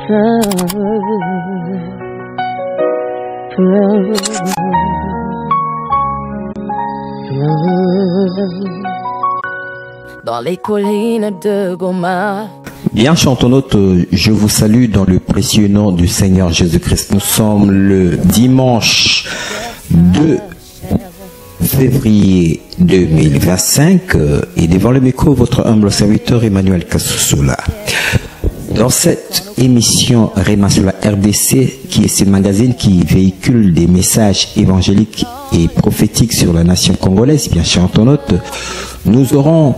Dans les collines de Goma. Bien, chantonnotes, je vous salue dans le précieux nom du Seigneur Jésus-Christ. Nous sommes le dimanche 2 février 2025 et devant le micro, votre humble serviteur Emmanuel Kassoula. Dans cette émission Réma sur la RDC, qui est ce magazine qui véhicule des messages évangéliques et prophétiques sur la nation congolaise, bien chantonnotes, nous aurons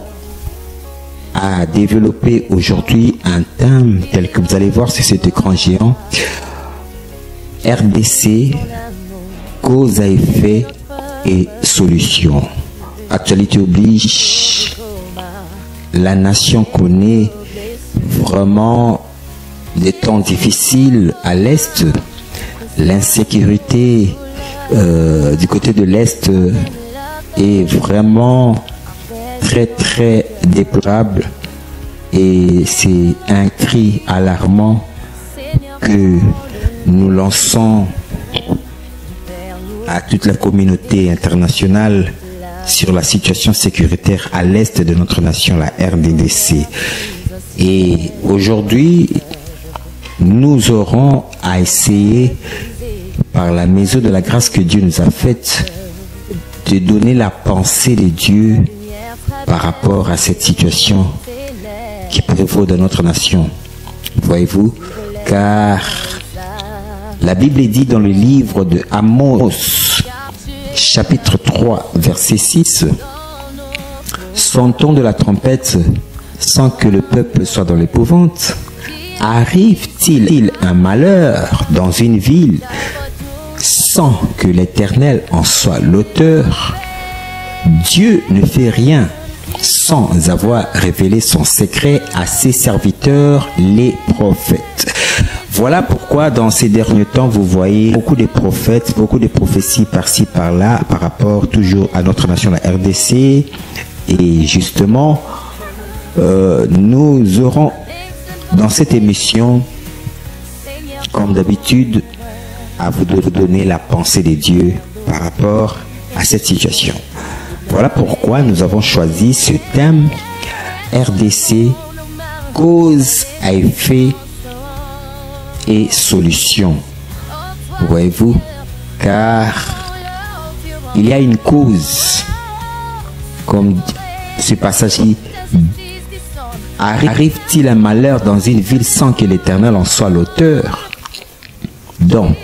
à développer aujourd'hui un thème tel que vous allez voir sur cet écran géant. RDC, cause à effet et solution. Actualité oblige, la nation connaît vraiment des temps difficiles à l'Est. L'insécurité du côté de l'Est est vraiment très déplorable et c'est un cri alarmant que nous lançons à toute la communauté internationale sur la situation sécuritaire à l'est de notre nation, la RDC. Et aujourd'hui, nous aurons à essayer, par la maison de la grâce que Dieu nous a faite, de donner la pensée de Dieu par rapport à cette situation qui prévaut dans notre nation. Voyez-vous, car la Bible dit dans le livre de Amos, chapitre 3, verset 6, « Son-ton de la trompette sans que le peuple soit dans l'épouvante, arrive-t-il un malheur dans une ville sans que l'Éternel en soit l'auteur? Dieu ne fait rien sans avoir révélé son secret à ses serviteurs, les prophètes. » Voilà pourquoi dans ces derniers temps, vous voyez beaucoup de prophètes, beaucoup de prophéties par-ci, par-là, par rapport toujours à notre nation, la RDC. Et justement, nous aurons dans cette émission, comme d'habitude, à vous donner la pensée de Dieu par rapport à cette situation. Voilà pourquoi nous avons choisi ce thème RDC, cause à effet et solution. Voyez-vous, car il y a une cause, comme ce passage dit, arrive-t-il un malheur dans une ville sans que l'Éternel en soit l'auteur? Donc,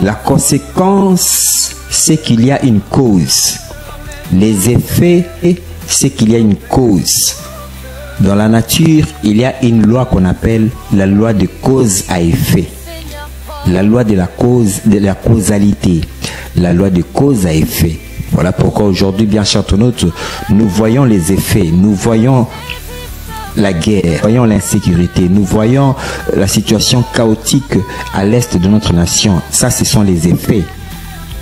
la conséquence, c'est qu'il y a une cause. Les effets, c'est qu'il y a une cause. Dans la nature, il y a une loi qu'on appelle la loi de cause à effet. La loi de la causalité. La loi de cause à effet. Voilà pourquoi aujourd'hui, bien chantonnotes, nous voyons les effets. Nous voyons la guerre, nous voyons l'insécurité, nous voyons la situation chaotique à l'est de notre nation. Ça, ce sont les effets.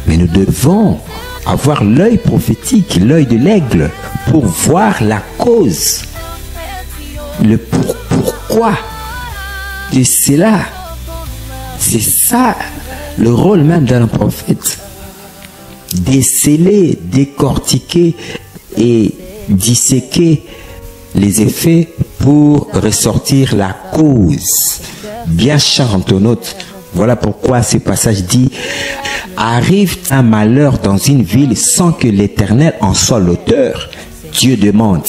Mais nous devons avoir l'œil prophétique, l'œil de l'aigle, pour voir la cause. Le pourquoi de cela. C'est ça le rôle même d'un prophète. Déceler, décortiquer et disséquer les effets pour ressortir la cause. Bien chantonnotes, voilà pourquoi ce passage dit: arrive un malheur dans une ville sans que l'Éternel en soit l'auteur. Dieu demande.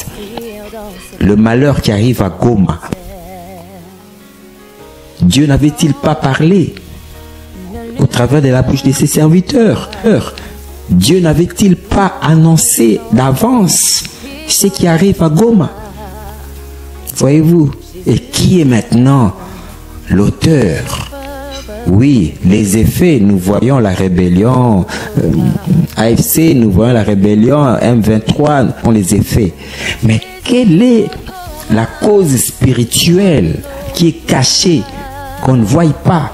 Le malheur qui arrive à Goma, Dieu n'avait-il pas parlé au travers de la bouche de ses serviteurs? Dieu n'avait-il pas annoncé d'avance ce qui arrive à Goma? Voyez-vous? Et qui est maintenant l'auteur? Oui, les effets, nous voyons la rébellion AFC, nous voyons la rébellion M23, ont les effets. Mais quelle est la cause spirituelle qui est cachée, qu'on ne voit pas?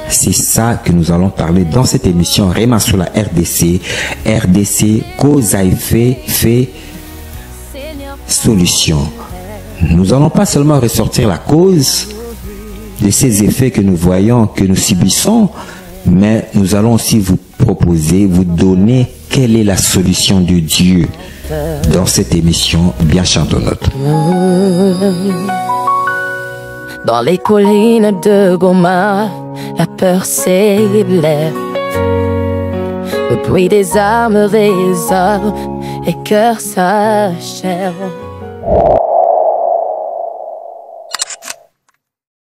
C'est ça que nous allons parler dans cette émission Réma sur la RDC. RDC, cause à effet, fait solution. Nous n'allons pas seulement ressortir la cause de ces effets que nous voyons, que nous subissons, mais nous allons aussi vous proposer, vous donner quelle est la solution de Dieu dans cette émission Bien Chantonnote. Dans les collines de Goma, la peur s'élève. Le bruit des armes résonne et cœurs s'achèvent.